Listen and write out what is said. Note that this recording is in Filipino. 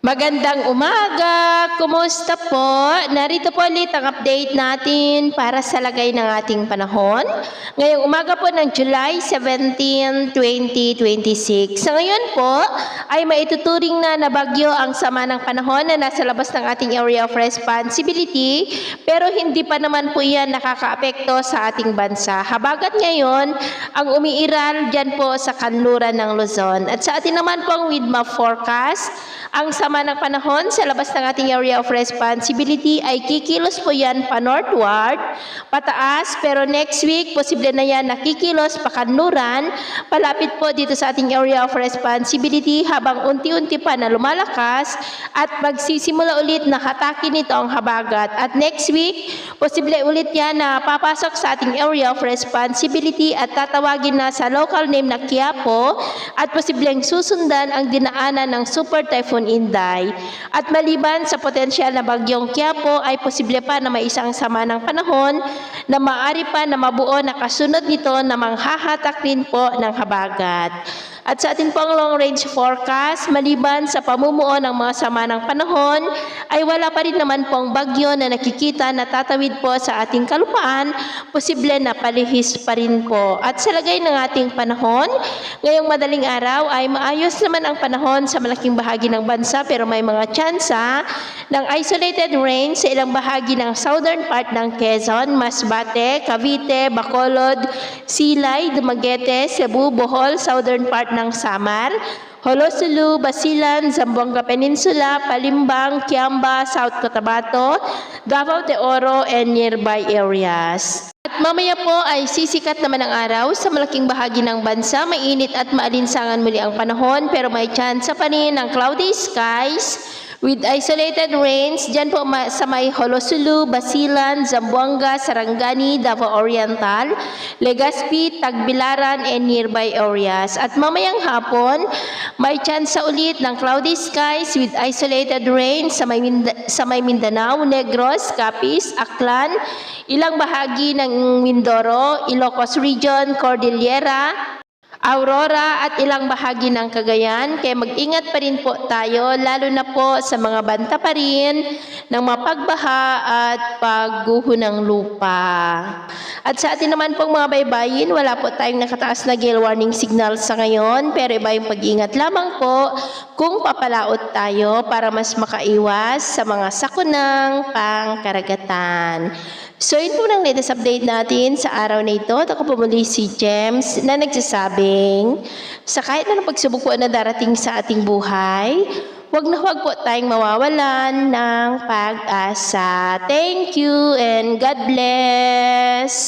Magandang umaga! Kumusta po? Narito po ulit ang update natin para sa lagay ng ating panahon. Ngayong umaga po ng July 17, 2026. Sa ngayon po ay maituturing na bagyo ang sama ng panahon na nasa labas ng ating area of responsibility, pero hindi pa naman po yan nakakaapekto sa ating bansa. Habagat ngayon ang umiiral dyan po sa kanluran ng Luzon. At sa atin naman po ang widmap forecast, ang sama ng panahon sa labas ng ating area of responsibility ay kikilos po yan pa northward, pataas, pero next week posible na yan nakikilos pa kanluran, palapit po dito sa ating area of responsibility habang unti-unti pa na lumalakas at magsisimula ulit na hatake nito ang habagat. At next week, posible ulit yan na papasok sa ating area of responsibility at tatawagin na sa local name na Quiapo at posibleng susundan ang dinaanan ng Super Typhoon Inday. At maliban sa potensyal na bagyong Quiapo ay posible pa na may isang sama ng panahon na maaari pa na mabuo na kasunod nito na manghahatak din po ng habagat. At sa atin pong long range forecast, maliban sa pamumuo ng mga sama ng panahon, ay wala pa rin naman pong bagyo na nakikita na tatawid po sa ating kalupaan, posible na palihis pa rin po. At sa lagay ng ating panahon, ngayong madaling araw ay maayos naman ang panahon sa malaking bahagi ng bansa pero may mga tsansa ng isolated rain sa ilang bahagi ng southern part ng Quezon, Masbate, Cavite, Bacolod, Silay, Dumaguete, Cebu, Bohol, southern part ng Samar, Holosulu, Basilan, Zamboanga Peninsula, Palimbang, Kiamba, South Cotabato, Davao de Oro, and nearby areas. At mamaya po ay sisikat naman ang araw sa malaking bahagi ng bansa. Mainit at maalinsangan muli ang panahon pero may tsansa pa rin ng cloudy skies with isolated rains dyan po sa may Holosulu, Basilan, Zamboanga, Sarangani, Davao Oriental, Legazpi, Tagbilaran, and nearby areas. At mamayang hapon, may tsansa ulit ng cloudy skies with isolated rains sa may Mindanao, Negros, Capiz, Aklan, ilang bahagi ng Mindoro, Ilocos Region, Cordillera, Aurora at ilang bahagi ng Cagayan. Kaya mag-ingat pa rin po tayo lalo na po sa mga banta pa rin ng mapagbaha at pagguho ng lupa. At sa atin naman pong mga baybayin, wala po tayong nakataas na gale warning signal sa ngayon pero iba yung pag-ingat lamang po kung papalaot tayo para mas makaiwas sa mga sakunang pangkaragatan. So yun po ng latest update natin sa araw na ito. At ako po muli si James na nagsasabing sa kahit na pagsubok po na darating sa ating buhay, huwag po tayong mawawalan ng pag-asa. Thank you and God bless!